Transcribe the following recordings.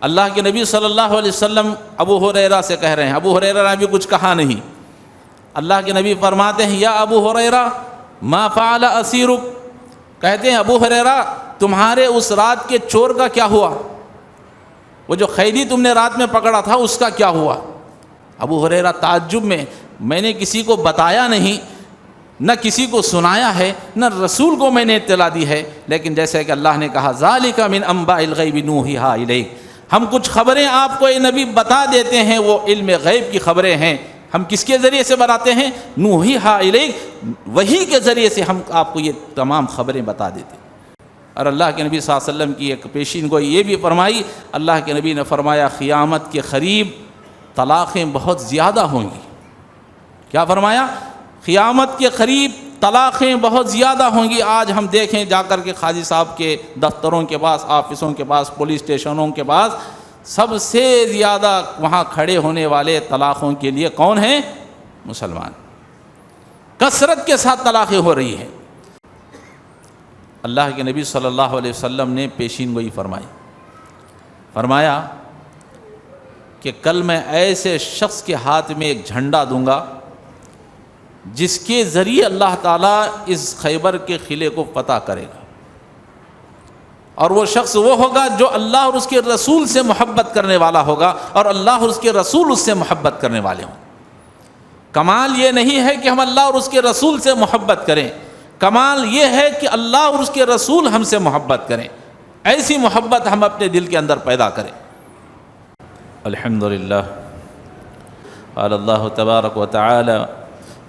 اللہ کے نبی صلی اللہ علیہ وسلم ابو ہریرہ سے کہہ رہے ہیں، ابو ہریرہ نے بھی کچھ کہا نہیں، اللہ کے نبی فرماتے ہیں یا ابو ہریرہ ما فعل اسیرک، کہتے ہیں ابو ہریرہ تمہارے اس رات کے چور کا کیا ہوا، وہ جو قیدی تم نے رات میں پکڑا تھا اس کا کیا ہوا؟ ابو ہریرہ تعجب میں نے کسی کو بتایا نہیں، نہ کسی کو سنایا ہے، نہ رسول کو میں نے اطلاع دی ہے، لیکن جیسے کہ اللہ نے کہا ذالک من انباء الغیب نوحیھا الیک، ہم کچھ خبریں آپ کو اے نبی بتا دیتے ہیں، وہ علم غیب کی خبریں ہیں، ہم کس کے ذریعے سے بتاتے ہیں؟ نوحیھا الیک، وحی کے ذریعے سے ہم آپ کو یہ تمام خبریں بتا دیتے ہیں۔ اور اللہ کے نبی صلی اللہ علیہ وسلم کی ایک پیشین گوئی یہ بھی فرمائی، اللہ کے نبی نے فرمایا قیامت کے قریب طلاقیں بہت زیادہ ہوں گی۔ کیا فرمایا؟ قیامت کے قریب طلاقیں بہت زیادہ ہوں گی۔ آج ہم دیکھیں جا کر کے قاضی صاحب کے دفتروں کے پاس، آفسوں کے پاس، پولیس اسٹیشنوں کے پاس سب سے زیادہ وہاں کھڑے ہونے والے طلاقوں کے لیے کون ہیں؟ مسلمان۔ کثرت کے ساتھ طلاقیں ہو رہی ہیں۔ اللہ کے نبی صلی اللہ علیہ وسلم نے پیشین گوئی فرمایا کہ کل میں ایسے شخص کے ہاتھ میں ایک جھنڈا دوں گا جس کے ذریعے اللہ تعالیٰ اس خیبر کے قلعے کو فتح کرے گا، اور وہ شخص وہ ہوگا جو اللہ اور اس کے رسول سے محبت کرنے والا ہوگا، اور اللہ اور اس کے رسول اس سے محبت کرنے والے ہوں۔ کمال یہ نہیں ہے کہ ہم اللہ اور اس کے رسول سے محبت کریں، کمال یہ ہے کہ اللہ اور اس کے رسول ہم سے محبت کریں، ایسی محبت ہم اپنے دل کے اندر پیدا کریں۔ الحمدللہ قال اللہ تبارک و تعالی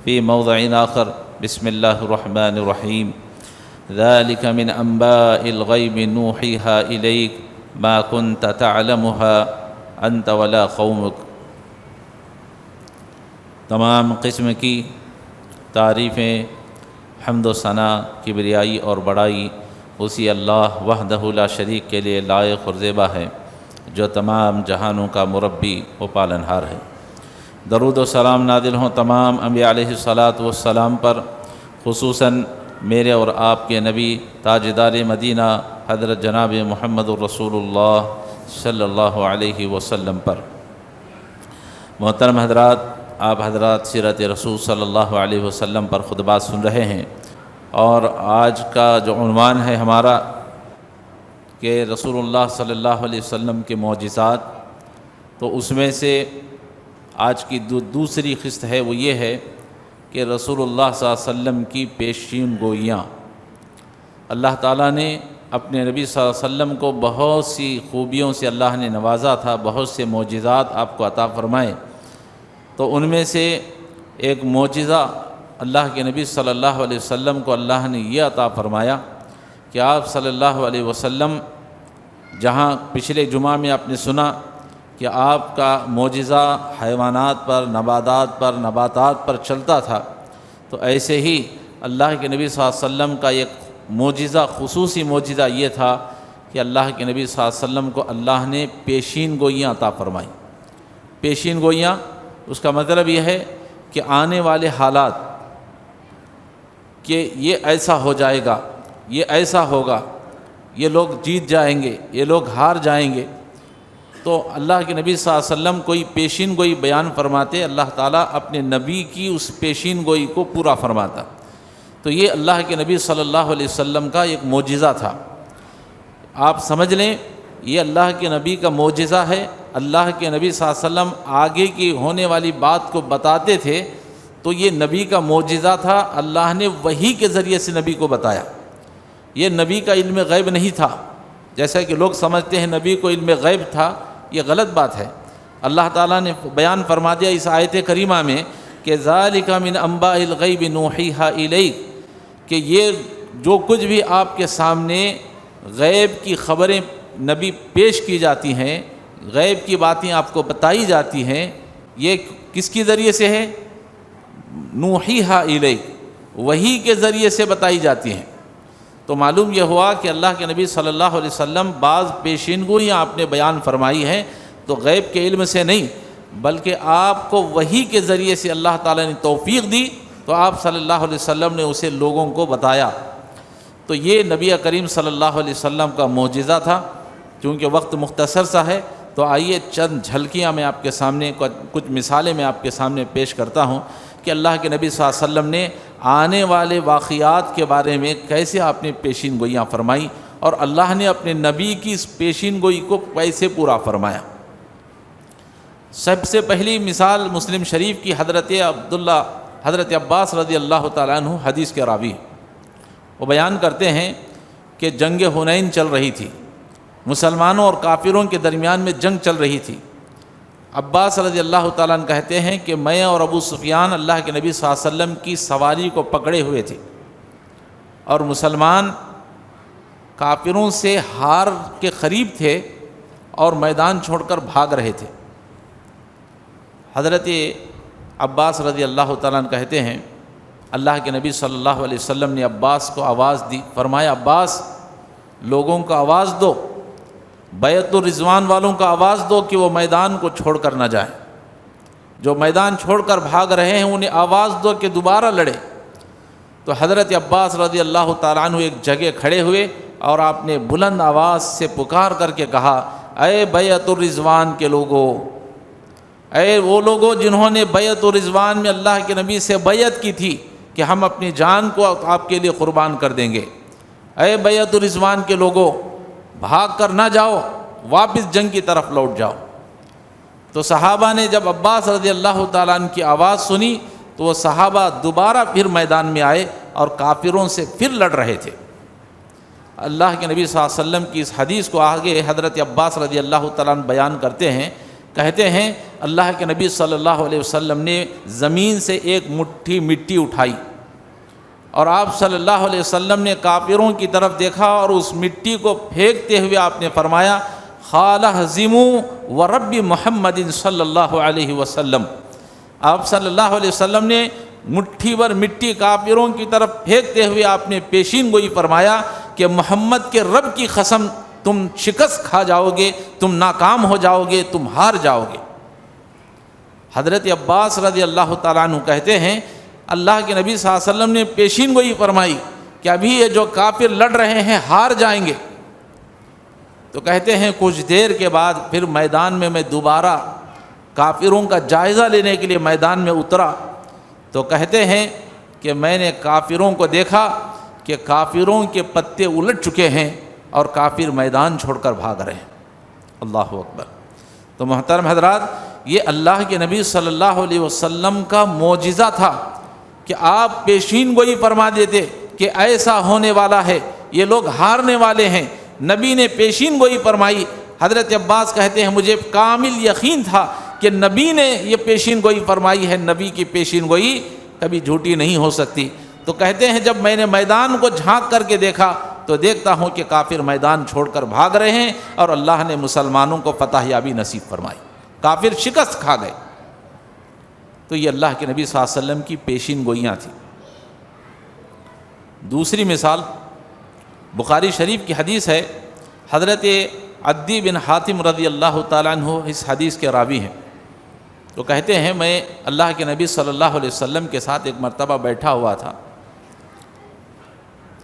فی موضع آخر بسم اللہ الرحمن الرحیم ذلک من انباء الغیب نوحیھا الیک ما کنت تعلمها انت ولا قومک۔ تمام قسم کی تعریفیں، حمد و ثنا، کبریائی اور بڑائی اسی اللہ وحدہ لا شریک کے لیے لائق اور زیبا ہے، جو تمام جہانوں کا مربی و پالنہار ہے۔ درود و سلام نازل ہوں تمام انبیاء علیہ الصلاۃ والسلام پر، خصوصاً میرے اور آپ کے نبی تاجدار مدینہ حضرت جناب محمد الرسول اللہ صلی اللہ علیہ وسلم پر۔ محترم حضرات، آپ حضرات سیرت رسول صلی اللہ علیہ وسلم پر خطبات سن رہے ہیں، اور آج کا جو عنوان ہے ہمارا کہ رسول اللہ صلی اللہ علیہ وسلم کے معجزات، تو اس میں سے آج کی دوسری قسط ہے، وہ یہ ہے کہ رسول اللہ صلی اللہ علیہ وسلم کی پیشین گوئیاں۔ اللہ تعالیٰ نے اپنے نبی صلی اللہ علیہ وسلم کو بہت سی خوبیوں سے اللہ نے نوازا تھا، بہت سے معجزات آپ کو عطا فرمائے، تو ان میں سے ایک معجزہ اللہ کے نبی صلی اللہ علیہ وسلم کو اللہ نے یہ عطا فرمایا کہ آپ صلی اللہ علیہ وسلم، جہاں پچھلے جمعہ میں آپ نے سنا کہ آپ کا معجزہ حیوانات پر، نباتات پر چلتا تھا، تو ایسے ہی اللہ کے نبی صلی اللہ علیہ وسلم کا ایک معجزہ، خصوصی معجزہ یہ تھا کہ اللہ کے نبی صلی اللہ علیہ وسلم کو اللہ نے پیشین گوئیاں عطا فرمائی۔ پیشین گوئیاں، اس کا مطلب یہ ہے کہ آنے والے حالات، کہ یہ ایسا ہو جائے گا، یہ ایسا ہوگا، یہ لوگ جیت جائیں گے، یہ لوگ ہار جائیں گے، تو اللہ کے نبی صلی اللہ علیہ وسلم کوئی پیشین گوئی بیان فرماتے، اللہ تعالیٰ اپنے نبی کی اس پیشین گوئی کو پورا فرماتا۔ تو یہ اللہ کے نبی صلی اللہ علیہ وسلم کا ایک معجزہ تھا۔ آپ سمجھ لیں یہ اللہ کے نبی کا معجزہ ہے۔ اللہ کے نبی صلی اللہ علیہ وسلم آگے کی ہونے والی بات کو بتاتے تھے، تو یہ نبی کا معجزہ تھا، اللہ نے وحی کے ذریعے سے نبی کو بتایا۔ یہ نبی کا علم غیب نہیں تھا، جیسا کہ لوگ سمجھتے ہیں نبی کو علم غیب تھا، یہ غلط بات ہے۔ اللہ تعالیٰ نے بیان فرما دیا اس آیت کریمہ میں کہ ذالک من انباء الغیب نوحیھا الیک، کہ یہ جو کچھ بھی آپ کے سامنے غیب کی خبریں نبی پیش کی جاتی ہیں، غیب کی باتیں آپ کو بتائی جاتی ہیں، یہ کس کے ذریعے سے ہے؟ نوحیھا الیک، وحی کے ذریعے سے بتائی جاتی ہیں۔ تو معلوم یہ ہوا کہ اللہ کے نبی صلی اللہ علیہ وسلم بعض پیشین گوئیاں آپ نے بیان فرمائی ہیں، تو غیب کے علم سے نہیں، بلکہ آپ کو وحی کے ذریعے سے اللہ تعالیٰ نے توفیق دی، تو آپ صلی اللہ علیہ وسلم نے اسے لوگوں کو بتایا۔ تو یہ نبی کریم صلی اللہ علیہ وسلم کا معجزہ تھا۔ چونکہ وقت مختصر سا ہے تو آئیے چند جھلکیاں میں آپ کے سامنے، کچھ مثالیں میں آپ کے سامنے پیش کرتا ہوں کہ اللہ کے نبی صلی اللہ علیہ وسلم نے آنے والے واقعات کے بارے میں کیسے آپ نے پیشین گوئیاں فرمائی اور اللہ نے اپنے نبی کی اس پیشین گوئی کو کیسے پورا فرمایا۔ سب سے پہلی مثال مسلم شریف کی حضرت عباس رضی اللہ تعالیٰ عنہ حدیث کے راوی، وہ بیان کرتے ہیں کہ جنگ حنین چل رہی تھی، مسلمانوں اور کافروں کے درمیان میں جنگ چل رہی تھی۔ عباس رضی اللہ تعالیٰ عنہ کہتے ہیں کہ میں اور ابو سفیان اللہ کے نبی صلی اللہ علیہ وسلم کی سواری کو پکڑے ہوئے تھے اور مسلمان کافروں سے ہار کے قریب تھے اور میدان چھوڑ کر بھاگ رہے تھے۔ حضرت عباس رضی اللہ تعالیٰ عنہ کہتے ہیں اللہ کے نبی صلی اللہ علیہ وسلم نے عباس کو آواز دی، فرمایا عباس لوگوں کو آواز دو، بیعت الرضوان والوں کا آواز دو کہ وہ میدان کو چھوڑ کر نہ جائیں، جو میدان چھوڑ کر بھاگ رہے ہیں انہیں آواز دو کہ دوبارہ لڑے۔ تو حضرت عباس رضی اللہ تعالیٰ عنہ ایک جگہ کھڑے ہوئے اور آپ نے بلند آواز سے پکار کر کے کہا، اے بیعت الرضوان کے لوگوں، اے وہ لوگوں جنہوں نے بیعت الرضوان میں اللہ کے نبی سے بیعت کی تھی کہ ہم اپنی جان کو آپ کے لیے قربان کر دیں گے، اے بیعت الرضوان کے لوگوں بھاگ کر نہ جاؤ، واپس جنگ کی طرف لوٹ جاؤ۔ تو صحابہ نے جب عباس رضی اللہ تعالیٰ عنہ کی آواز سنی تو وہ صحابہ دوبارہ پھر میدان میں آئے اور کافروں سے پھر لڑ رہے تھے۔ اللہ کے نبی صلی اللہ علیہ وسلم کی اس حدیث کو آگے حضرت عباس رضی اللہ تعالیٰ عنہ بیان کرتے ہیں، کہتے ہیں اللہ کے نبی صلی اللہ علیہ وسلم نے زمین سے ایک مٹھی مٹی اٹھائی اور آپ صلی اللہ علیہ وسلم نے کافروں کی طرف دیکھا اور اس مٹی کو پھینکتے ہوئے آپ نے فرمایا، خالہزموا ورب محمد صلی اللہ علیہ وسلم۔ آپ صلی اللہ علیہ وسلم نے مٹھی بھر مٹی کافروں کی طرف پھینکتے ہوئے آپ نے پیشین گوئی فرمایا کہ محمد کے رب کی قسم تم شکست کھا جاؤ گے، تم ناکام ہو جاؤ گے، تم ہار جاؤ گے۔ حضرت عباس رضی اللہ تعالیٰ عنہ کہتے ہیں اللہ کے نبی صلی اللہ علیہ وسلم نے پیشین گوئی فرمائی کہ ابھی یہ جو کافر لڑ رہے ہیں ہار جائیں گے۔ تو کہتے ہیں کچھ دیر کے بعد پھر میدان میں دوبارہ کافروں کا جائزہ لینے کے لیے میدان میں اترا تو کہتے ہیں کہ میں نے کافروں کو دیکھا کہ کافروں کے پتے الٹ چکے ہیں اور کافر میدان چھوڑ کر بھاگ رہے ہیں۔ اللہ اکبر۔ تو محترم حضرات، یہ اللہ کے نبی صلی اللہ علیہ وسلم کا معجزہ تھا کہ آپ پیشین گوئی فرما دیتے کہ ایسا ہونے والا ہے، یہ لوگ ہارنے والے ہیں۔ نبی نے پیشین گوئی فرمائی۔ حضرت عباس کہتے ہیں مجھے کامل یقین تھا کہ نبی نے یہ پیشین گوئی فرمائی ہے، نبی کی پیشین گوئی کبھی جھوٹی نہیں ہو سکتی۔ تو کہتے ہیں جب میں نے میدان کو جھانک کر کے دیکھا تو دیکھتا ہوں کہ کافر میدان چھوڑ کر بھاگ رہے ہیں اور اللہ نے مسلمانوں کو فتح یابی نصیب فرمائی، کافر شکست کھا گئے۔ تو یہ اللہ کے نبی صلی اللہ علیہ وسلم کی پیشین گوئیاں تھیں۔ دوسری مثال بخاری شریف کی حدیث ہے، حضرت عدی بن حاتم رضی اللہ تعالیٰ عنہ اس حدیث کے راوی ہیں۔ تو کہتے ہیں میں اللہ کے نبی صلی اللہ علیہ وسلم کے ساتھ ایک مرتبہ بیٹھا ہوا تھا،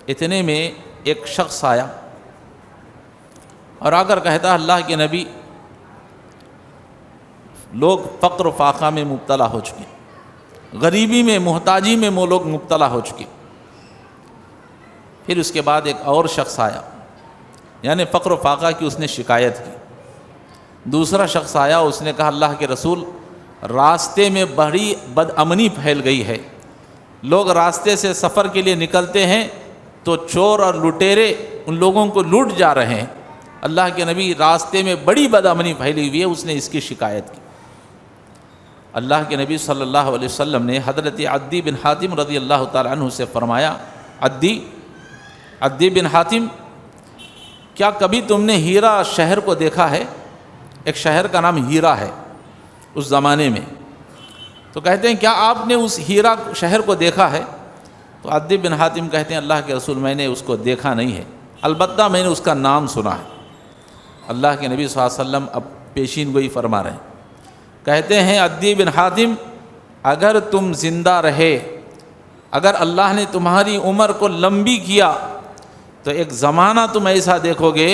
اتنے میں ایک شخص آیا اور آ کر کہتا اللہ کے نبی لوگ فقر و فاقہ میں مبتلا ہو چکے، غریبی میں محتاجی میں وہ لوگ مبتلا ہو چکے۔ پھر اس کے بعد ایک اور شخص آیا، یعنی فقر و فاقہ کی اس نے شکایت کی۔ دوسرا شخص آیا، اس نے کہا اللہ کے رسول راستے میں بڑی بدامنی پھیل گئی ہے، لوگ راستے سے سفر کے لیے نکلتے ہیں تو چور اور لٹیرے ان لوگوں کو لوٹ جا رہے ہیں، اللہ کے نبی راستے میں بڑی بدامنی پھیلی ہوئی ہے، اس نے اس کی شکایت کی۔ اللہ کے نبی صلی اللہ علیہ وسلم نے حضرت عدی بن حاتم رضی اللہ تعالیٰ عنہ سے فرمایا، عدی بن حاتم کیا کبھی تم نے ہیرا شہر کو دیکھا ہے؟ ایک شہر کا نام ہیرا ہے اس زمانے میں۔ تو کہتے ہیں کیا آپ نے اس ہیرا شہر کو دیکھا ہے؟ تو عدی بن حاتم کہتے ہیں اللہ کے رسول میں نے اس کو دیکھا نہیں ہے، البتہ میں نے اس کا نام سنا ہے۔ اللہ کے نبی صلی اللہ علیہ وسلم اب پیشین گوئی فرما رہے ہیں، کہتے ہیں عدی بن حاتم اگر تم زندہ رہے، اگر اللہ نے تمہاری عمر کو لمبی کیا تو ایک زمانہ تم ایسا دیکھو گے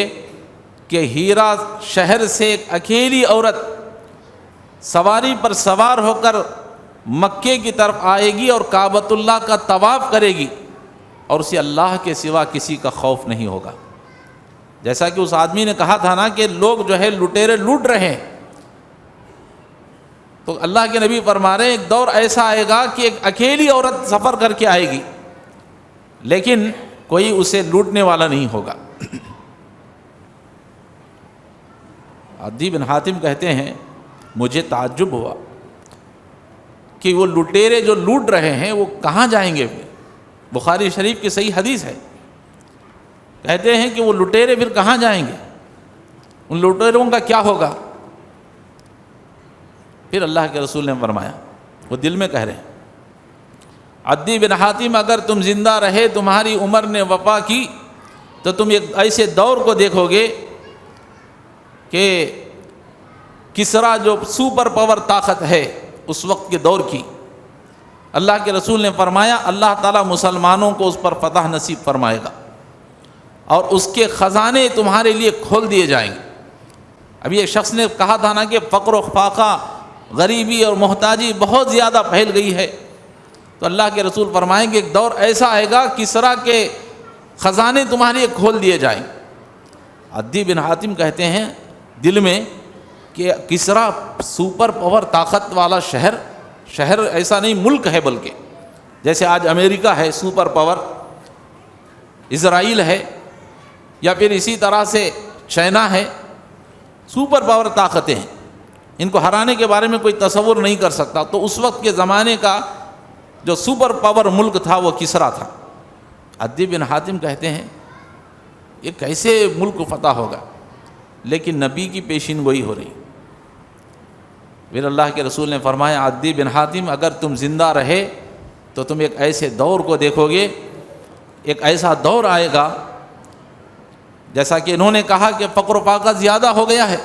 کہ ہیرا شہر سے ایک اکیلی عورت سواری پر سوار ہو کر مکے کی طرف آئے گی اور کعبۃ اللہ کا طواف کرے گی اور اسے اللہ کے سوا کسی کا خوف نہیں ہوگا. جیسا کہ اس آدمی نے کہا تھا نا کہ لوگ جو ہے لٹیرے لوٹ رہے ہیں، تو اللہ کے نبی فرما رہے ہیں ایک دور ایسا آئے گا کہ ایک اکیلی عورت سفر کر کے آئے گی لیکن کوئی اسے لوٹنے والا نہیں ہوگا. عدی بن حاتم کہتے ہیں مجھے تعجب ہوا کہ وہ لٹیرے جو لوٹ رہے ہیں وہ کہاں جائیں گے پھر. بخاری شریف کی صحیح حدیث ہے، کہتے ہیں کہ وہ لٹیرے پھر کہاں جائیں گے، ان لٹیروں کا کیا ہوگا. پھر اللہ کے رسول نے فرمایا، وہ دل میں کہہ رہے ہیں عدی بن حاتم اگر تم زندہ رہے، تمہاری عمر نے وفا کی، تو تم ایک ایسے دور کو دیکھو گے کہ کسرا جو سپر پاور طاقت ہے اس وقت کے دور کی، اللہ کے رسول نے فرمایا اللہ تعالیٰ مسلمانوں کو اس پر فتح نصیب فرمائے گا اور اس کے خزانے تمہارے لیے کھول دیے جائیں گے. ابھی ایک شخص نے کہا تھا نا کہ فقر و فاقہ، غریبی اور محتاجی بہت زیادہ پھیل گئی ہے، تو اللہ کے رسول فرمائیں گے ایک دور ایسا آئے گا کسرا کے خزانے تمہارے لیے کھول دیے جائیں. عدی بن حاتم کہتے ہیں دل میں کہ کسرا سپر پاور طاقت والا شہر ایسا نہیں ملک ہے، بلکہ جیسے آج امریکہ ہے سپر پاور، اسرائیل ہے، یا پھر اسی طرح سے چائنا ہے، سپر پاور طاقتیں ہیں، ان کو ہرانے کے بارے میں کوئی تصور نہیں کر سکتا. تو اس وقت کے زمانے کا جو سپر پاور ملک تھا وہ کسرا تھا. عدی بن حاتم کہتے ہیں یہ کیسے ملک فتح ہوگا، لیکن نبی کی پیشین گوئی ہو رہی. پھر اللہ کے رسول نے فرمایا عدی بن حاتم اگر تم زندہ رہے تو تم ایک ایسے دور کو دیکھو گے، ایک ایسا دور آئے گا جیسا کہ انہوں نے کہا کہ فقر و فاقہ زیادہ ہو گیا ہے،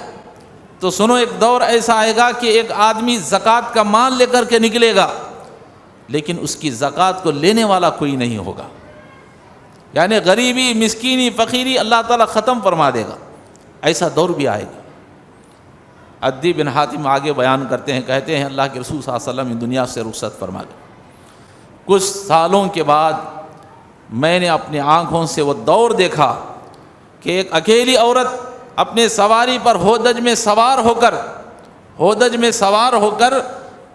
تو سنو ایک دور ایسا آئے گا کہ ایک آدمی زکوٰۃ کا مال لے کر کے نکلے گا لیکن اس کی زکوٰۃ کو لینے والا کوئی نہیں ہوگا. یعنی غریبی، مسکینی، فقیری اللہ تعالیٰ ختم فرما دے گا. ایسا دور بھی آئے گا. عدی بن حاتم آگے بیان کرتے ہیں، کہتے ہیں اللہ کے رسول صلی اللہ علیہ وسلم دنیا سے رخصت فرما گئے. کچھ سالوں کے بعد میں نے اپنی آنکھوں سے وہ دور دیکھا کہ ایک اکیلی عورت اپنے سواری پر ہودج میں سوار ہو کر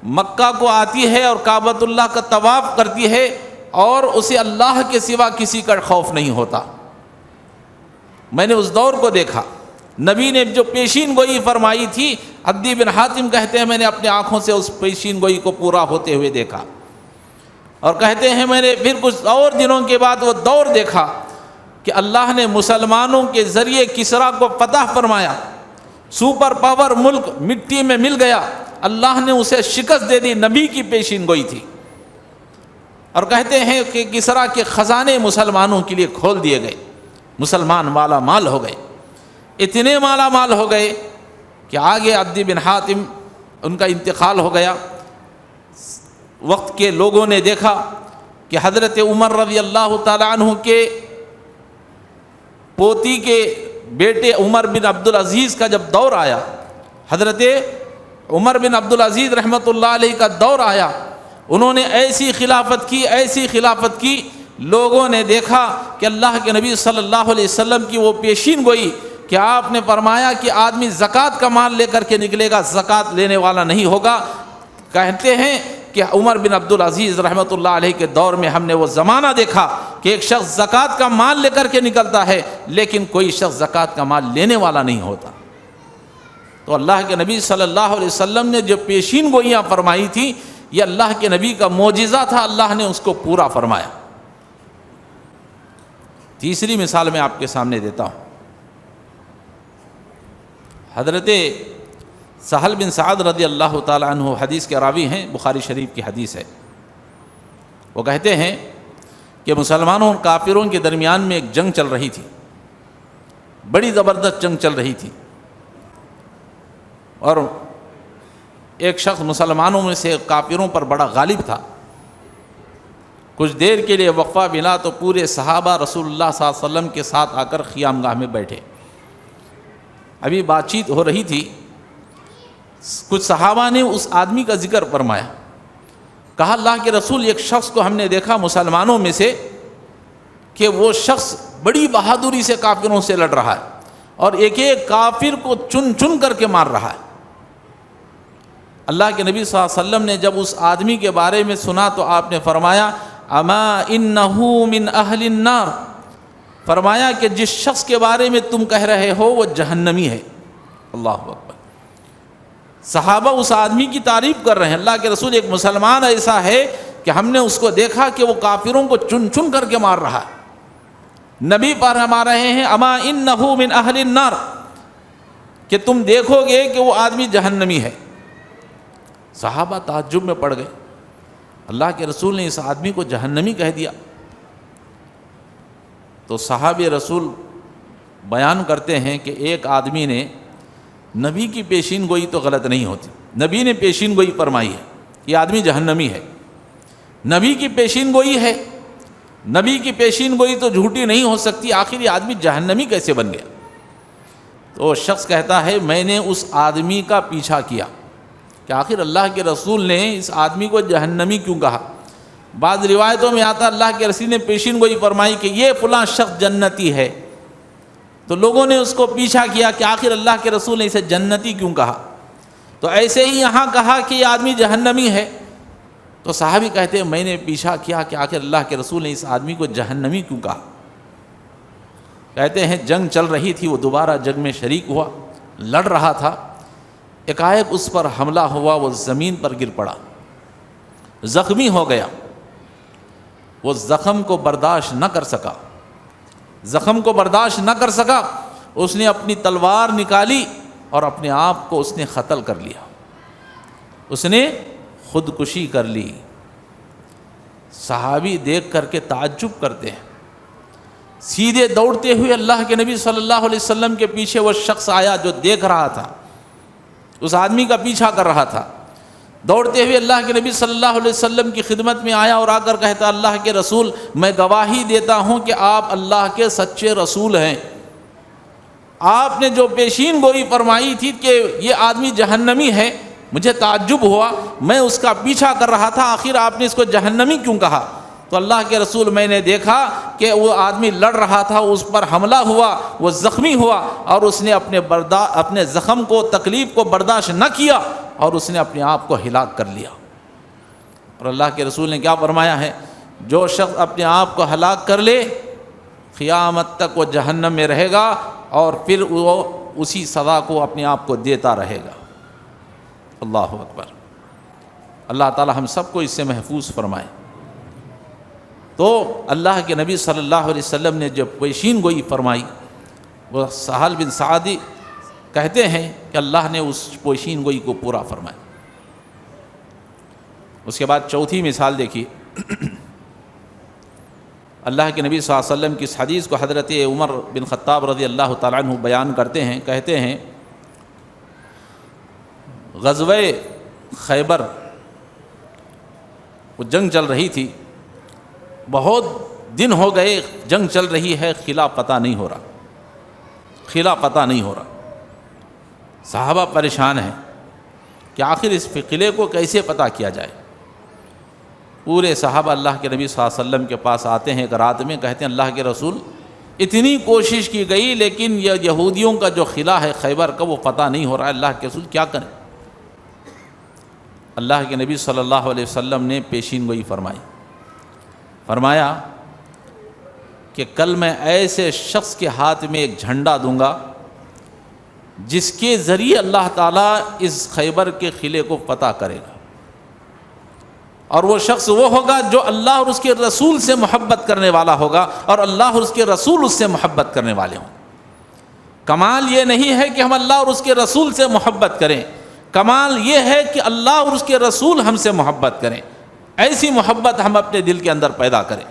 مکہ کو آتی ہے اور کعبۃ اللہ کا طواف کرتی ہے اور اسے اللہ کے سوا کسی کا خوف نہیں ہوتا. میں نے اس دور کو دیکھا. نبی نے جو پیشین گوئی فرمائی تھی، عدی بن حاتم کہتے ہیں میں نے اپنی آنکھوں سے اس پیشین گوئی کو پورا ہوتے ہوئے دیکھا. اور کہتے ہیں میں نے پھر کچھ اور دنوں کے بعد وہ دور دیکھا کہ اللہ نے مسلمانوں کے ذریعے کسرا کو فتح فرمایا. سپر پاور ملک مٹی میں مل گیا، اللہ نے اسے شکست دے دی. نبی کی پیشین گوئی تھی. اور کہتے ہیں کہ کسرا کے خزانے مسلمانوں کے لیے کھول دیے گئے. مسلمان مالا مال ہو گئے، اتنے مالا مال ہو گئے کہ آگے عدی بن حاتم ان کا انتقال ہو گیا. وقت کے لوگوں نے دیکھا کہ حضرت عمر رضی اللہ تعالیٰ عنہ کے پوتی کے بیٹے عمر بن عبدالعزیز کا جب دور آیا، حضرت عمر بن عبدالعزیز رحمۃ اللہ علیہ کا دور آیا، انہوں نے ایسی خلافت کی لوگوں نے دیکھا کہ اللہ کے نبی صلی اللہ علیہ وسلم کی وہ پیشین گوئی کہ آپ نے فرمایا کہ آدمی زکوٰۃ کا مال لے کر کے نکلے گا، زکوٰۃ لینے والا نہیں ہوگا. کہتے ہیں کہ عمر بن عبدالعزیز رحمۃ اللہ علیہ کے دور میں ہم نے وہ زمانہ دیکھا کہ ایک شخص زکوٰۃ کا مال لے کر کے نکلتا ہے لیکن کوئی شخص زکوٰۃ کا مال لینے والا نہیں ہوتا. تو اللہ کے نبی صلی اللہ علیہ وسلم نے جو پیشین گوئیاں فرمائی تھی یہ اللہ کے نبی کا معجزہ تھا، اللہ نے اس کو پورا فرمایا. تیسری مثال میں آپ کے سامنے دیتا ہوں. حضرت سہل بن سعد رضی اللہ تعالیٰ عنہ حدیث کے راوی ہیں، بخاری شریف کی حدیث ہے. وہ کہتے ہیں کہ مسلمانوں اور کافروں کے درمیان میں ایک جنگ چل رہی تھی، بڑی زبردست جنگ چل رہی تھی، اور ایک شخص مسلمانوں میں سے کافروں پر بڑا غالب تھا. کچھ دیر کے لیے وقفہ ملا تو پورے صحابہ رسول اللہ صلی اللہ علیہ وسلم کے ساتھ آ کر خیام گاہ میں بیٹھے. ابھی بات چیت ہو رہی تھی، کچھ صحابہ نے اس آدمی کا ذکر فرمایا، کہا اللہ کے رسول ایک شخص کو ہم نے دیکھا مسلمانوں میں سے کہ وہ شخص بڑی بہادری سے کافروں سے لڑ رہا ہے اور ایک ایک کافر کو چن چن کر کے مار رہا ہے۔ اللہ کے نبی صلی اللہ علیہ وسلم نے جب اس آدمی کے بارے میں سنا تو آپ نے فرمایا اما انہ من اہل النار، فرمایا کہ جس شخص کے بارے میں تم کہہ رہے ہو وہ جہنمی ہے۔ اللہ اکبر۔ صحابہ اس آدمی کی تعریف کر رہے ہیں، اللہ کے رسول ایک مسلمان ایسا ہے کہ ہم نے اس کو دیکھا کہ وہ کافروں کو چن چن کر کے مار رہا ہے۔ نبی فرما رہے ہیں اما انہ من اہل النار، کہ تم دیکھو گے کہ وہ آدمی جہنمی ہے۔ صحابہ تعجب میں پڑ گئے، اللہ کے رسول نے اس آدمی کو جہنمی کہہ دیا۔ تو صحابہ رسول بیان کرتے ہیں کہ ایک آدمی نے، نبی کی پیشین گوئی تو غلط نہیں ہوتی، نبی نے پیشین گوئی فرمائی ہے یہ آدمی جہنمی ہے، نبی کی پیشین گوئی ہے، نبی کی پیشین گوئی تو جھوٹی نہیں ہو سکتی، آخر یہ آدمی جہنمی کیسے بن گیا؟ تو شخص کہتا ہے میں نے اس آدمی کا پیچھا کیا کہ آخر اللہ کے رسول نے اس آدمی کو جہنمی کیوں کہا۔ بعض روایتوں میں آتا اللہ کے رسول نے پیشین گوئی فرمائی کہ یہ فلاں شخص جنتی ہے، تو لوگوں نے اس کو پیچھا کیا کہ آخر اللہ کے رسول نے اسے جنتی کیوں کہا۔ تو ایسے ہی یہاں کہا کہ یہ آدمی جہنمی ہے، تو صحابی کہتے ہیں میں نے پیچھا کیا کہ آخر اللہ کے رسول نے اس آدمی کو جہنمی کیوں کہا۔ کہتے ہیں جنگ چل رہی تھی، وہ دوبارہ جنگ میں شریک ہوا، لڑ رہا تھا، ایک اس پر حملہ ہوا، وہ زمین پر گر پڑا، زخمی ہو گیا، وہ زخم کو برداشت نہ کر سکا، زخم کو برداشت نہ کر سکا، اس نے اپنی تلوار نکالی اور اپنے آپ کو اس نے قتل کر لیا، اس نے خودکشی کر لی۔ صحابی دیکھ کر کے تعجب کرتے ہیں، سیدھے دوڑتے ہوئے اللہ کے نبی صلی اللہ علیہ وسلم کے پیچھے وہ شخص آیا جو دیکھ رہا تھا، اس آدمی کا پیچھا کر رہا تھا، دوڑتے ہوئے اللہ کے نبی صلی اللہ علیہ وسلم کی خدمت میں آیا اور آ کر کہتا اللہ کے رسول میں گواہی دیتا ہوں کہ آپ اللہ کے سچے رسول ہیں، آپ نے جو پیشین گوئی فرمائی تھی کہ یہ آدمی جہنمی ہے، مجھے تعجب ہوا، میں اس کا پیچھا کر رہا تھا، آخر آپ نے اس کو جہنمی کیوں کہا؟ تو اللہ کے رسول میں نے دیکھا کہ وہ آدمی لڑ رہا تھا، اس پر حملہ ہوا، وہ زخمی ہوا اور اس نے اپنے زخم کو، تکلیف کو برداشت نہ کیا اور اس نے اپنے آپ کو ہلاک کر لیا۔ اور اللہ کے رسول نے کیا فرمایا ہے؟ جو شخص اپنے آپ کو ہلاک کر لے قیامت تک وہ جہنم میں رہے گا اور پھر وہ اسی سزا کو اپنے آپ کو دیتا رہے گا۔ اللہ اکبر۔ اللہ تعالی ہم سب کو اس سے محفوظ فرمائے۔ تو اللہ کے نبی صلی اللہ علیہ وسلم نے جو پیشین گوئی فرمائی، وہ سہل بن سعدی کہتے ہیں کہ اللہ نے اس پیشین گوئی کو پورا فرمایا۔ اس کے بعد چوتھی مثال دیکھیے، اللہ کے نبی صلی اللہ علیہ وسلم کی اس حدیث کو حضرت عمر بن خطاب رضی اللہ تعالیٰ عنہ بیان کرتے ہیں، کہتے ہیں غزوہ خیبر وہ جنگ چل رہی تھی، بہت دن ہو گئے جنگ چل رہی ہے، قلعہ پتہ نہیں ہو رہا، قلعہ پتہ نہیں ہو رہا، صحابہ پریشان ہیں کہ آخر اس قلعے کو کیسے پتہ کیا جائے۔ پورے صحابہ اللہ کے نبی صلی اللہ علیہ وسلم کے پاس آتے ہیں ایک رات میں، کہتے ہیں اللہ کے رسول اتنی کوشش کی گئی لیکن یہ یہودیوں کا جو قلعہ ہے خیبر کا وہ پتہ نہیں ہو رہا ہے، اللہ کے رسول کیا کریں؟ اللہ کے نبی صلی اللہ علیہ وسلم نے پیشین گوئی فرمائی، فرمایا کہ کل میں ایسے شخص کے ہاتھ میں ایک جھنڈا دوں گا جس کے ذریعے اللہ تعالیٰ اس خیبر کے قلعے کو فتح کرے گا، اور وہ شخص وہ ہوگا جو اللہ اور اس کے رسول سے محبت کرنے والا ہوگا اور اللہ اور اس کے رسول اس سے محبت کرنے والے ہوں۔ کمال یہ نہیں ہے کہ ہم اللہ اور اس کے رسول سے محبت کریں، کمال یہ ہے کہ اللہ اور اس کے رسول ہم سے محبت کریں، ایسی محبت ہم اپنے دل کے اندر پیدا کریں۔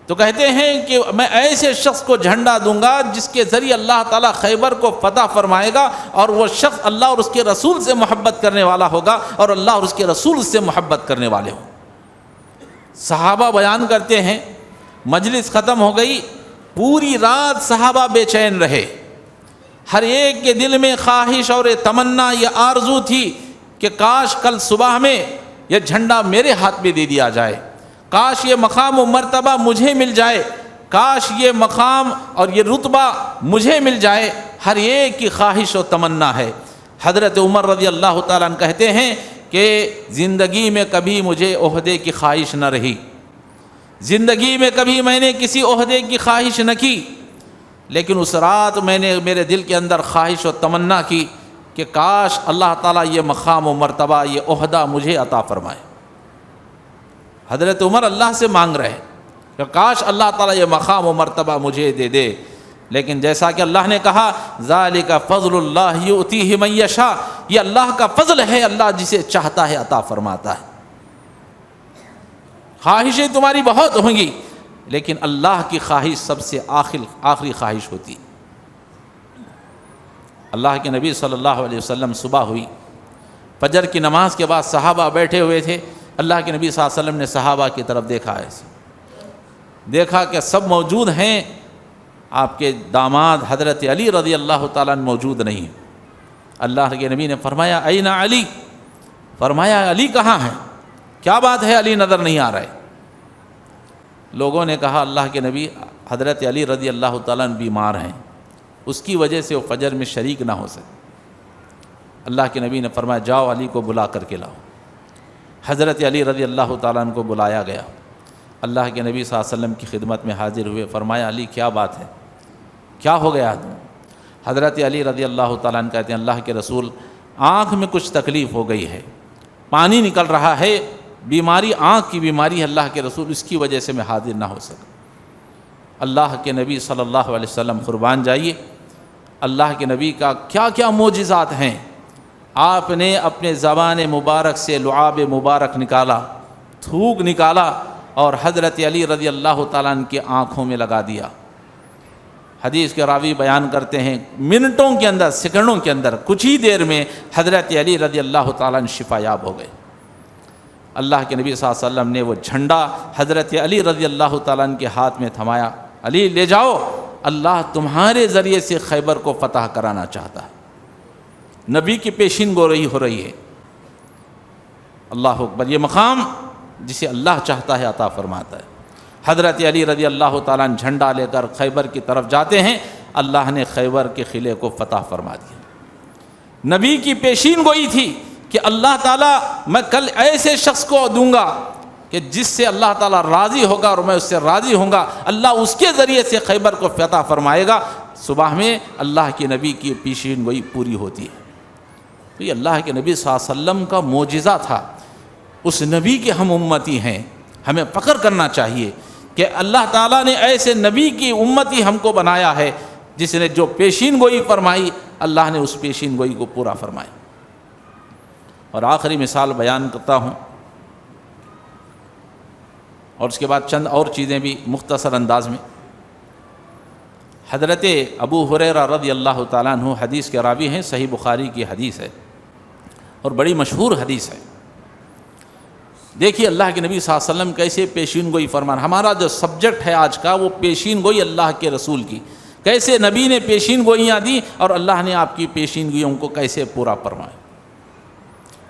تو کہتے ہیں کہ میں ایسے شخص کو جھنڈا دوں گا جس کے ذریعے اللہ تعالیٰ خیبر کو فتح فرمائے گا، اور وہ شخص اللہ اور اس کے رسول سے محبت کرنے والا ہوگا اور اللہ اور اس کے رسول اس سے محبت کرنے والے ہوں۔ صحابہ بیان کرتے ہیں مجلس ختم ہو گئی، پوری رات صحابہ بے چین رہے، ہر ایک کے دل میں خواہش اور تمنا یہ آرزو تھی کہ کاش کل صبح میں یہ جھنڈا میرے ہاتھ میں دے دیا جائے، کاش یہ مقام و مرتبہ مجھے مل جائے، کاش یہ مقام اور یہ رتبہ مجھے مل جائے۔ ہر ایک کی خواہش و تمنا ہے۔ حضرت عمر رضی اللہ تعالیٰ عنہ کہتے ہیں کہ زندگی میں کبھی مجھے عہدے کی خواہش نہ رہی، زندگی میں کبھی میں نے کسی عہدے کی خواہش نہ کی، لیکن اس رات میں نے میرے دل کے اندر خواہش و تمنا کی کہ کاش اللہ تعالیٰ یہ مقام و مرتبہ، یہ عہدہ مجھے عطا فرمائے۔ حضرت عمر اللہ سے مانگ رہے کہ کاش اللہ تعالیٰ یہ مقام و مرتبہ مجھے دے دے، لیکن جیسا کہ اللہ نے کہا ذالک فضل اللہ یؤتیہ من یشاء، یہ اللہ کا فضل ہے، اللہ جسے چاہتا ہے عطا فرماتا ہے۔ خواہشیں تمہاری بہت ہوں گی، لیکن اللہ کی خواہش سب سے آخری خواہش ہوتی۔ اللہ کے نبی صلی اللہ علیہ وسلم صبح ہوئی، فجر کی نماز کے بعد صحابہ بیٹھے ہوئے تھے، اللہ کے نبی صلی اللہ علیہ وسلم نے صحابہ کی طرف دیکھا، ایسے دیکھا کہ سب موجود ہیں، آپ کے داماد حضرت علی رضی اللہ تعالیٰ عنہ موجود نہیں۔ اللہ کے نبی نے فرمایا این علی، فرمایا علی کہاں ہیں، کیا بات ہے علی نظر نہیں آ رہے؟ لوگوں نے کہا اللہ کے نبی حضرت علی رضی اللہ تعالیٰ عنہ بیمار ہیں، اس کی وجہ سے وہ فجر میں شریک نہ ہو سکے۔ اللہ کے نبی نے فرمایا جاؤ علی کو بلا کر کے لاؤ۔ حضرت علی رضی اللہ تعالیٰ عنہ کو بلایا گیا، اللہ کے نبی صلی اللہ علیہ وسلم کی خدمت میں حاضر ہوئے، فرمایا علی کیا بات ہے، کیا ہو گیا تم؟ حضرت علی رضی اللہ تعالیٰ عنہ کہتے ہیں اللہ کے رسول آنکھ میں کچھ تکلیف ہو گئی ہے، پانی نکل رہا ہے، بیماری آنکھ کی بیماری ہے اللہ کے رسول، اس کی وجہ سے میں حاضر نہ ہو سکا۔ اللہ کے نبی صلی اللہ علیہ وسلم قربان جائیے، اللہ کے نبی کا کیا کیا معجزات ہیں۔ آپ نے اپنے زبان مبارک سے لعاب مبارک نکالا، تھوک نکالا اور حضرت علی رضی اللہ تعالیٰ عنہ کی آنکھوں میں لگا دیا۔ حدیث کے راوی بیان کرتے ہیں منٹوں کے اندر، سیکنڈوں کے اندر، کچھ ہی دیر میں حضرت علی رضی اللہ تعالیٰ عنہ شفا یاب ہو گئے۔ اللہ کے نبی صلی اللہ علیہ وسلم نے وہ جھنڈا حضرت علی رضی اللہ تعالیٰ عنہ کے ہاتھ میں تھمایا، علی لے جاؤ، اللہ تمہارے ذریعے سے خیبر کو فتح کرانا چاہتا ہے۔ نبی کی پیشین گوئی ہو رہی ہے۔ اللہ اکبر، یہ مقام جسے اللہ چاہتا ہے عطا فرماتا ہے۔ حضرت علی رضی اللہ تعالیٰ عنہ جھنڈا لے کر خیبر کی طرف جاتے ہیں، اللہ نے خیبر کے قلعے کو فتح فرما دیا۔ نبی کی پیشین گوئی تھی کہ اللہ تعالیٰ میں کل ایسے شخص کو دوں گا کہ جس سے اللہ تعالیٰ راضی ہوگا اور میں اس سے راضی ہوں گا، اللہ اس کے ذریعے سے خیبر کو فتح فرمائے گا۔ صبح میں اللہ کے نبی کی پیشین گوئی پوری ہوتی ہے۔ تو یہ اللہ کے نبی صلی اللہ علیہ وسلم کا معجزہ تھا، اس نبی کے ہم امتی ہیں۔ ہمیں فخر کرنا چاہیے کہ اللہ تعالیٰ نے ایسے نبی کی امتی ہم کو بنایا ہے جس نے جو پیشین گوئی فرمائی، اللہ نے اس پیشین گوئی کو پورا فرمایا۔ اور آخری مثال بیان کرتا ہوں، اور اس کے بعد چند اور چیزیں بھی مختصر انداز میں۔ حضرت ابو ہریرہ رضی اللہ تعالیٰ عنہ حدیث کے راوی ہیں، صحیح بخاری کی حدیث ہے اور بڑی مشہور حدیث ہے۔ دیکھیے اللہ کے نبی صلی اللہ علیہ وسلم کیسے پیشین گوئی فرمان۔ ہمارا جو سبجیکٹ ہے آج کا وہ پیشین گوئی اللہ کے رسول کی، کیسے نبی نے پیشین گوئیاں دی اور اللہ نے آپ کی پیشین گوئیوں کو کیسے پورا فرمایا۔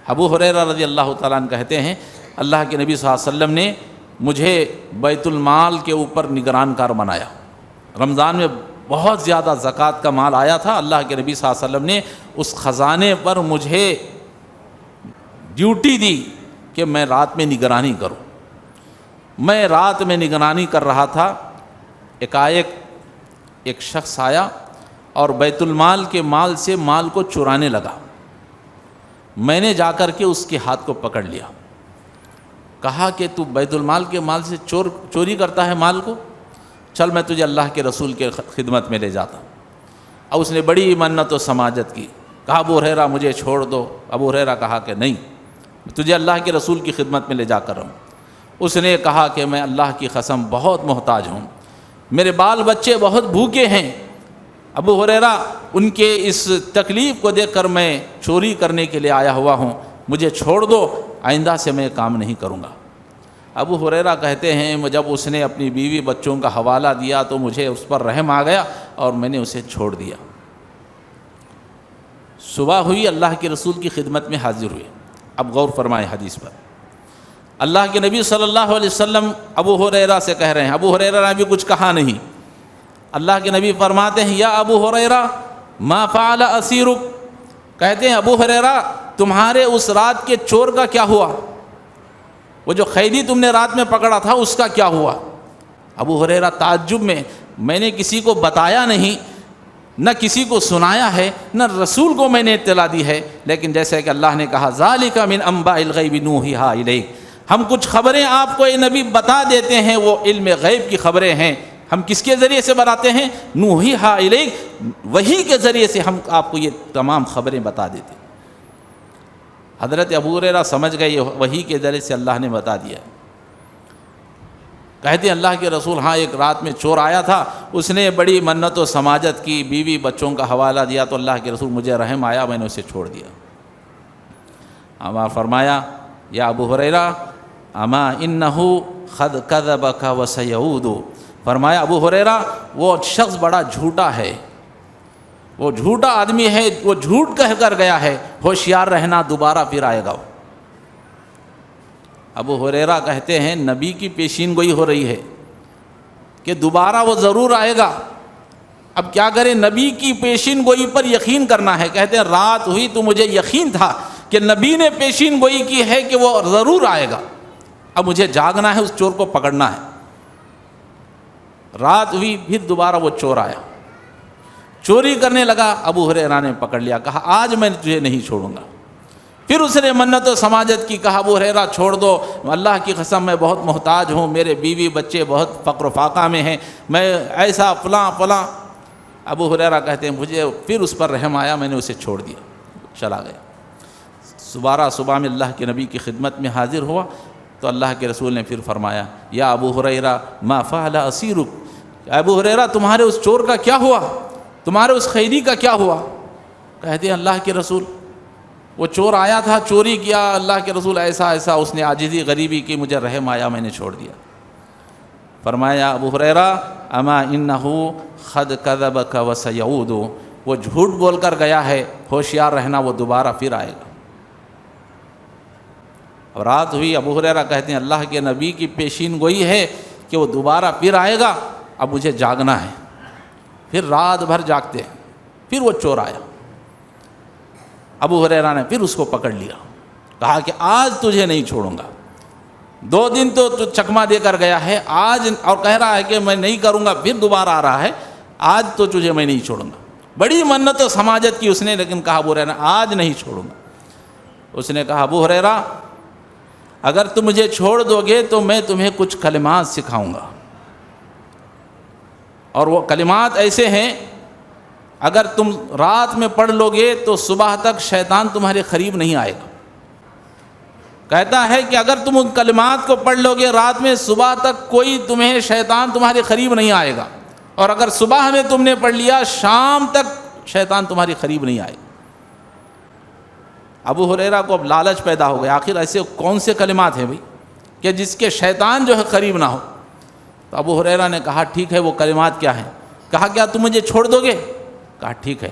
ابو ہریرہ رضی اللہ تعالیٰ عنہ کہتے ہیں اللہ کے نبی صلی اللہ علیہ وسلم نے مجھے بیت المال کے اوپر نگران کار بنایا۔ رمضان میں بہت زیادہ زکوٰۃ کا مال آیا تھا، اللہ کے نبی صلی اللہ علیہ وسلم نے اس خزانے پر مجھے ڈیوٹی دی کہ میں رات میں نگرانی کروں۔ میں رات میں نگرانی کر رہا تھا، ایک شخص آیا اور بیت المال کے مال سے مال کو چرانے لگا۔ میں نے جا کر کے اس کے ہاتھ کو پکڑ لیا، کہا کہ تو بیت المال کے مال سے چوری کرتا ہے مال کو، چل میں تجھے اللہ کے رسول کے خدمت میں لے جاتا ہوں۔ اور اس نے بڑی منت و سماجت کی، کہا ابو ہریرہ مجھے چھوڑ دو۔ ابو ہریرہ کہا کہ نہیں، تجھے اللہ کے رسول کی خدمت میں لے جا کر رہا ہوں۔ اس نے کہا کہ میں اللہ کی قسم بہت محتاج ہوں، میرے بال بچے بہت بھوکے ہیں، ابو ہریرہ ان کے اس تکلیف کو دیکھ کر میں چوری کرنے کے لیے آیا ہوا ہوں، مجھے چھوڑ دو، آئندہ سے میں کام نہیں کروں گا۔ ابو ہریرہ کہتے ہیں جب اس نے اپنی بیوی بچوں کا حوالہ دیا تو مجھے اس پر رحم آ گیا اور میں نے اسے چھوڑ دیا۔ صبح ہوئی، اللہ کے رسول کی خدمت میں حاضر ہوئے۔ اب غور فرمائے حدیث پر، اللہ کے نبی صلی اللہ علیہ وسلم ابو ہریرہ سے کہہ رہے ہیں، ابو ہریرہ نے بھی کچھ کہا نہیں، اللہ کے نبی فرماتے ہیں یا ابو ہریرہ ما فعل اسیرک، کہتے ہیں ابو ہریرہ تمہارے اس رات کے چور کا کیا ہوا، وہ جو قیدی تم نے رات میں پکڑا تھا اس کا کیا ہوا؟ ابو ہریرہ تعجب میں نے کسی کو بتایا نہیں، نہ کسی کو سنایا ہے، نہ رسول کو میں نے اطلاع دی ہے، لیکن جیسے کہ اللہ نے کہا ذالک من انباء الغیب نوحیھا الیک، ہم کچھ خبریں آپ کو اے نبی بتا دیتے ہیں، وہ علم غیب کی خبریں ہیں، ہم کس کے ذریعے سے بتاتے ہیں؟ نوحیھا الیک، وحی کے ذریعے سے ہم آپ کو یہ تمام خبریں بتا دیتے ہیں۔ حضرت ابو ہریرہ سمجھ گئے یہ وحی کے ذریعے سے اللہ نے بتا دیا۔ کہتے ہیں اللہ کے رسول ہاں ایک رات میں چور آیا تھا، اس نے بڑی منت و سماجت کی، بیوی بچوں کا حوالہ دیا، تو اللہ کے رسول مجھے رحم آیا، میں نے اسے چھوڑ دیا۔ اما فرمایا یا ابو ہریرہ اما انہ قد کذبک وسیعود، فرمایا ابو ہریرہ وہ شخص بڑا جھوٹا ہے، وہ جھوٹا آدمی ہے، وہ جھوٹ کہہ کر گیا ہے، ہوشیار رہنا دوبارہ پھر آئے گا۔ ابو ہریرہ کہتے ہیں نبی کی پیشین گوئی ہو رہی ہے کہ دوبارہ وہ ضرور آئے گا، اب کیا کریں؟ نبی کی پیشین گوئی پر یقین کرنا ہے۔ کہتے ہیں رات ہوئی تو مجھے یقین تھا کہ نبی نے پیشین گوئی کی ہے کہ وہ ضرور آئے گا، اب مجھے جاگنا ہے، اس چور کو پکڑنا ہے۔ رات ہوئی، پھر دوبارہ وہ چور آیا، چوری کرنے لگا، ابو ہریرہ نے پکڑ لیا، کہا آج میں تجھے نہیں چھوڑوں گا۔ پھر اس نے منت و سماجت کی، کہا ابو ہریرہ چھوڑ دو، اللہ کی قسم میں بہت محتاج ہوں، میرے بیوی بچے بہت فقر و فاقہ میں ہیں، میں ایسا فلاں فلاں۔ ابو ہریرہ کہتے ہیں مجھے پھر اس پر رحم آیا، میں نے اسے چھوڑ دیا، چلا گیا۔ صبح میں اللہ کے نبی کی خدمت میں حاضر ہوا تو اللہ کے رسول نے پھر فرمایا یا ابو ہریرہ ما فعل اسیرک، ابو ہریرہ تمہارے اس چور کا کیا ہوا، تمہارے اس قیدی کا کیا ہوا؟ کہتے ہیں اللہ کے رسول وہ چور آیا تھا، چوری کیا، اللہ کے رسول ایسا ایسا، اس نے عاجزی غریبی کی، مجھے رحم آیا، میں نے چھوڑ دیا۔ فرمایا ابو ہریرہ اما انہ قد کذبک وسیعود، وہ جھوٹ بول کر گیا ہے، ہوشیار رہنا، وہ دوبارہ پھر آئے گا۔ اب رات ہوئی، ابو ہریرہ کہتے ہیں اللہ کے نبی کی پیشین گوئی ہے کہ وہ دوبارہ پھر آئے گا، اب مجھے جاگنا ہے۔ پھر رات بھر جاگتے ہیں، پھر وہ چور آیا، ابو ہریرہ نے پھر اس کو پکڑ لیا، کہا کہ آج تجھے نہیں چھوڑوں گا، 2 دن تو چکما دے کر گیا ہے، آج اور کہہ رہا ہے کہ میں نہیں کروں گا، پھر دوبارہ آ رہا ہے، آج تو تجھے میں نہیں چھوڑوں گا۔ بڑی منت و سماجت کی اس نے، لیکن کہا ابو ہریرہ آج نہیں چھوڑوں گا۔ اس نے کہا ابو ہریرہ اگر تم مجھے چھوڑ دو گے تو میں تمہیں کچھ کلمات سکھاؤں گا، اور وہ کلمات ایسے ہیں اگر تم رات میں پڑھ لو گے تو صبح تک شیطان تمہارے قریب نہیں آئے گا۔ کہتا ہے کہ اگر تم ان کلمات کو پڑھ لو گے رات میں، صبح تک کوئی شیطان تمہارے قریب نہیں آئے گا، اور اگر صبح میں تم نے پڑھ لیا شام تک شیطان تمہارے قریب نہیں آئے گا۔ ابو ہریرہ کو اب لالچ پیدا ہو گیا، آخر ایسے کون سے کلمات ہیں بھئی کہ جس کے شیطان جو ہے قریب نہ ہو؟ تو ابو ہریرہ نے کہا ٹھیک ہے، وہ کلمات کیا ہیں؟ کہا کیا تم مجھے چھوڑ دو گے؟ کہا ٹھیک ہے۔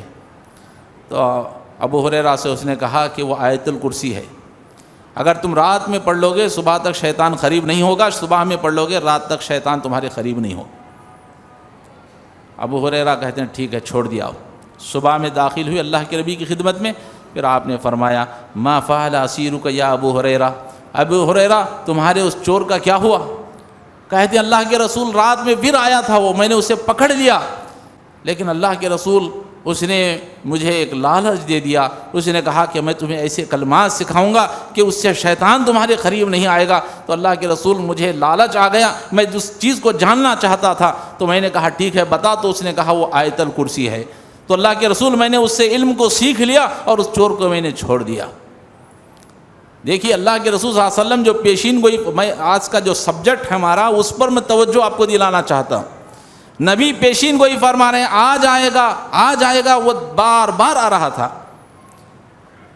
تو ابو ہریرہ سے اس نے کہا کہ وہ آیت الکرسی ہے، اگر تم رات میں پڑھ لو گے صبح تک شیطان قریب نہیں ہوگا، صبح میں پڑھ لو گے رات تک شیطان تمہارے قریب نہیں ہوگا۔ ابو ہریرہ کہتے ہیں ٹھیک ہے، چھوڑ دیا۔ صبح میں داخل ہوئی اللہ کے نبی کی خدمت میں، پھر آپ نے فرمایا ما فعل اسیرک یا ابو ہریرہ، ابو ہریرہ تمہارے اس چور کا کیا ہوا؟ کہتے ہیں اللہ کے رسول رات میں پھر آیا تھا، وہ میں نے اسے پکڑ لیا، لیکن اللہ کے رسول اس نے مجھے ایک لالچ دے دیا، اس نے کہا کہ میں تمہیں ایسے کلمات سکھاؤں گا کہ اس سے شیطان تمہارے قریب نہیں آئے گا۔ تو اللہ کے رسول مجھے لالچ آ گیا، میں جس چیز کو جاننا چاہتا تھا تو میں نے کہا ٹھیک ہے بتا، تو اس نے کہا وہ آیت الکرسی ہے۔ تو اللہ کے رسول میں نے اس سے علم کو سیکھ لیا اور اس چور کو میں نے چھوڑ دیا۔ دیکھیے اللہ کے رسول صلی اللہ علیہ وسلم جو پیشین گوئی، میں آج کا جو سبجیکٹ ہے ہمارا اس پر میں توجہ آپ کو دلانا چاہتا ہوں۔ نبی پیشین گوئی فرما رہے ہیں آج آئے گا آج آئے گا، وہ بار بار آ رہا تھا۔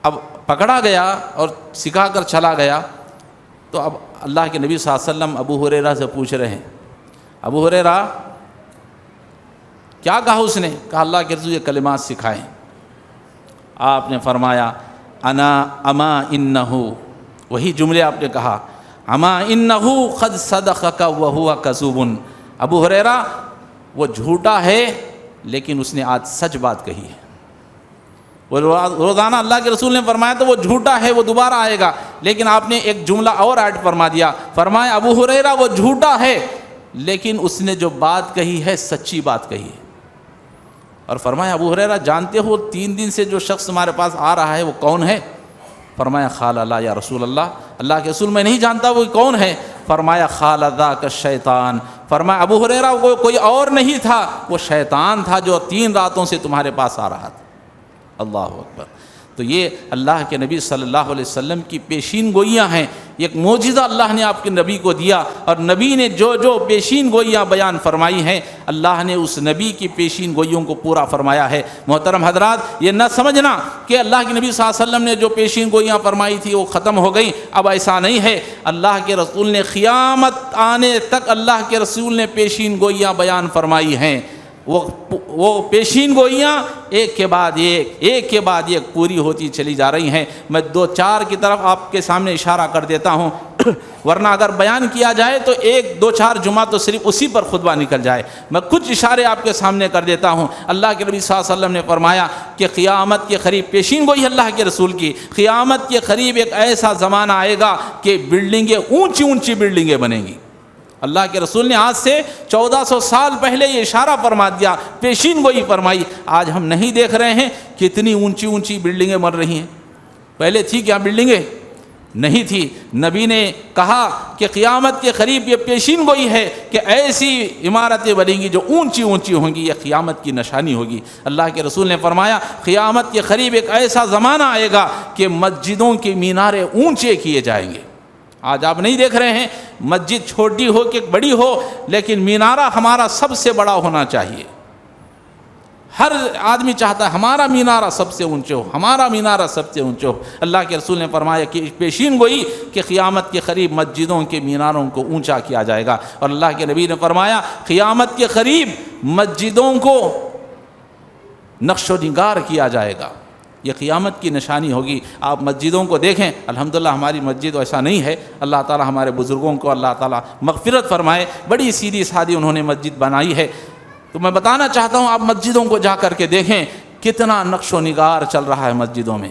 اب پکڑا گیا اور سکھا کر چلا گیا، تو اب اللہ کے نبی صلی اللہ علیہ وسلم ابو ہریرہ سے پوچھ رہے ہیں ابو ہریرہ کیا کہا؟ اس نے کہا اللہ کے رسول یہ کلمات سکھائیں۔ آپ نے فرمایا انا اما انہو، وہی جملے آپ نے کہا، اما انہو قد صدقک وہو کذوب، ابو ہریرہ وہ جھوٹا ہے لیکن اس نے آج سچ بات کہی ہے۔ وہ روزانہ اللہ کے رسول نے فرمایا تو وہ جھوٹا ہے، وہ دوبارہ آئے گا، لیکن آپ نے ایک جملہ اور ایڈ فرما دیا، فرمایا ابو ہریرہ وہ جھوٹا ہے لیکن اس نے جو بات کہی ہے سچی بات کہی ہے۔ اور فرمایا ابو ہریرہ جانتے ہو 3 دن سے جو شخص ہمارے پاس آ رہا ہے وہ کون ہے؟ فرمایا قال لا یا رسول اللہ کے رسول میں نہیں جانتا وہ کون ہے۔ فرمایا قال ذاک الشیطان، فرمایا ابو ہریرہ وہ کوئی اور نہیں تھا، وہ شیطان تھا جو 3 راتوں سے تمہارے پاس آ رہا تھا۔ اللہ اکبر۔ تو یہ اللہ کے نبی صلی اللہ علیہ وسلم کی پیشین گوئیاں ہیں، ایک معجزہ اللہ نے آپ کے نبی کو دیا، اور نبی نے جو جو پیشین گوئیاں بیان فرمائی ہیں اللہ نے اس نبی کی پیشین گوئیوں کو پورا فرمایا ہے۔ محترم حضرات، یہ نہ سمجھنا کہ اللہ کے نبی صلی اللہ علیہ وسلم نے جو پیشین گوئیاں فرمائی تھی وہ ختم ہو گئی، اب ایسا نہیں ہے۔ اللہ کے رسول نے قیامت آنے تک اللہ کے رسول نے پیشین گوئیاں بیان فرمائی ہیں، وہ پیشین گوئیاں ایک کے بعد ایک پوری ہوتی چلی جا رہی ہیں۔ میں 2-4 کی طرف آپ کے سامنے اشارہ کر دیتا ہوں، ورنہ اگر بیان کیا جائے تو 1-2-4 جمعہ تو صرف اسی پر خطبہ نکل جائے۔ میں کچھ اشارے آپ کے سامنے کر دیتا ہوں۔ اللہ کے نبی صلی اللہ علیہ وسلم نے فرمایا کہ قیامت کے قریب، پیشین گوئی اللہ کے رسول کی، قیامت کے قریب ایک ایسا زمانہ آئے گا کہ بلڈنگیں اونچی بلڈنگیں بنیں گی۔ اللہ کے رسول نے آج سے 1400 سال پہلے یہ اشارہ فرما دیا، پیشین گوئی فرمائی۔ آج ہم نہیں دیکھ رہے ہیں کتنی اونچی بلڈنگیں بن رہی ہیں؟ پہلے تھی کیا بلڈنگیں؟ نہیں تھی۔ نبی نے کہا کہ قیامت کے قریب یہ پیشین گوئی ہے کہ ایسی عمارتیں بنیں گی جو اونچی ہوں گی، یہ قیامت کی نشانی ہوگی۔ اللہ کے رسول نے فرمایا قیامت کے قریب ایک ایسا زمانہ آئے گا کہ مسجدوں کے مینارے اونچے کیے جائیں گے۔ آج آپ نہیں دیکھ رہے ہیں مسجد چھوٹی ہو کہ بڑی ہو، لیکن مینارہ ہمارا سب سے بڑا ہونا چاہیے۔ ہر آدمی چاہتا ہے ہمارا مینارہ سب سے اونچے ہو، ہمارا مینارہ سب سے اونچے ہو۔ اللہ کے رسول نے فرمایا کہ پیشین گوئی کہ قیامت کے قریب مسجدوں کے میناروں کو اونچا کیا جائے گا، اور اللہ کے نبی نے فرمایا قیامت کے قریب مسجدوں کو نقش و نگار کیا جائے گا۔ یہ قیامت کی نشانی ہوگی۔ آپ مسجدوں کو دیکھیں، الحمدللہ ہماری مسجد ایسا نہیں ہے، اللہ تعالی ہمارے بزرگوں کو اللہ تعالی مغفرت فرمائے، بڑی سیدھی سادی انہوں نے مسجد بنائی ہے۔ تو میں بتانا چاہتا ہوں آپ مسجدوں کو جا کر کے دیکھیں کتنا نقش و نگار چل رہا ہے مسجدوں میں،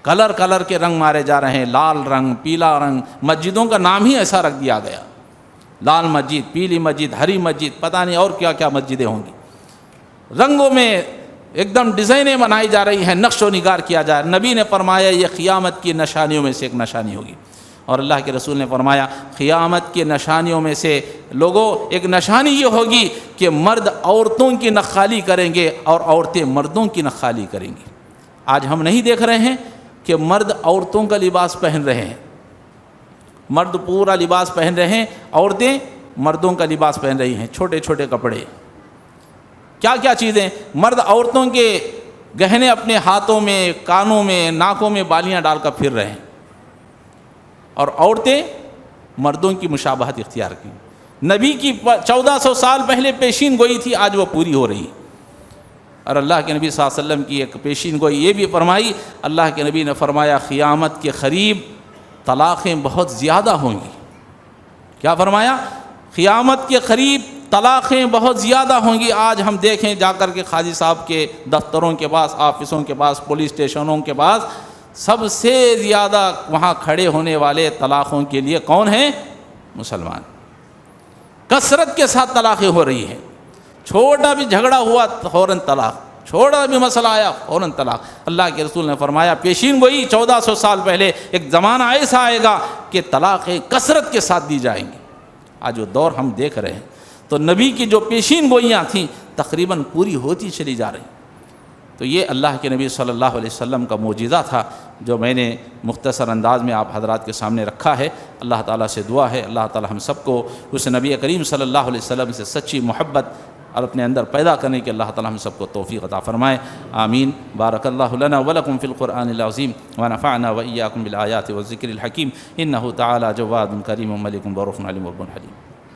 کلر کے رنگ مارے جا رہے ہیں، لال رنگ، پیلا رنگ، مسجدوں کا نام ہی ایسا رکھ دیا گیا، لال مسجد، پیلی مسجد، ہری مسجد، پتہ نہیں اور کیا کیا مسجدیں ہوں گی، رنگوں میں ایک دم ڈیزائنیں بنائی جا رہی ہیں، نقش و نگار کیا جا رہا ہے۔ نبی نے فرمایا یہ قیامت کی نشانیوں میں سے ایک نشانی ہوگی، اور اللہ کے رسول نے فرمایا قیامت کی نشانیوں میں سے لوگوں ایک نشانی یہ ہوگی کہ مرد عورتوں کی نخالی کریں گے اور عورتیں مردوں کی نخالی کریں گی۔ آج ہم نہیں دیکھ رہے ہیں کہ مرد عورتوں کا لباس پہن رہے ہیں، مرد پورا لباس پہن رہے ہیں، عورتیں مردوں کا لباس پہن رہی ہیں، چھوٹے کپڑے، کیا چیزیں، مرد عورتوں کے گہنے اپنے ہاتھوں میں، کانوں میں، ناکوں میں بالیاں ڈال کر پھر رہے ہیں، اور عورتیں مردوں کی مشابہت اختیار کی۔ نبی کی 1400 سال پہلے پیشین گوئی تھی، آج وہ پوری ہو رہی۔ اور اللہ کے نبی صلی اللہ علیہ وسلم کی ایک پیشین گوئی یہ بھی فرمائی، اللہ کے نبی نے فرمایا قیامت کے قریب طلاقیں بہت زیادہ ہوں گی۔ کیا فرمایا؟ قیامت کے قریب طلاقیں بہت زیادہ ہوں گی۔ آج ہم دیکھیں جا کر کے قاضی صاحب کے دفتروں کے پاس، آفسوں کے پاس، پولیس اسٹیشنوں کے پاس سب سے زیادہ وہاں کھڑے ہونے والے طلاقوں کے لیے کون ہیں؟ مسلمان۔ کثرت کے ساتھ طلاقیں ہو رہی ہیں، چھوٹا بھی جھگڑا ہوا فوراً طلاق، چھوٹا بھی مسئلہ آیا فوراً طلاق۔ اللہ کے رسول نے فرمایا پیشین گوئی 1400 سال پہلے ایک زمانہ ایسا آئے گا کہ طلاقیں کثرت کے ساتھ دی جائیں گی۔ آج وہ دور ہم دیکھ رہے ہیں، تو نبی کی جو پیشین گوئیاں تھیں تقریباً پوری ہوتی چلی جا رہی۔ تو یہ اللہ کے نبی صلی اللہ علیہ وسلم کا معجزہ تھا جو میں نے مختصر انداز میں آپ حضرات کے سامنے رکھا ہے۔ اللہ تعالیٰ سے دعا ہے اللہ تعالیٰ ہم سب کو اس نبی کریم صلی اللہ علیہ وسلم سے سچی محبت اور اپنے اندر پیدا کرنے کے اللہ تعالیٰ ہم سب کو توفیق عطا فرمائے، آمین۔ بارک اللہ لنا ولکم فی القرآن العظیم ونفعنا وإیاکم بالآیات والذکر الحکیم، انہ تعالی جواد کریم ملک برؤوف علیم رب حلیم۔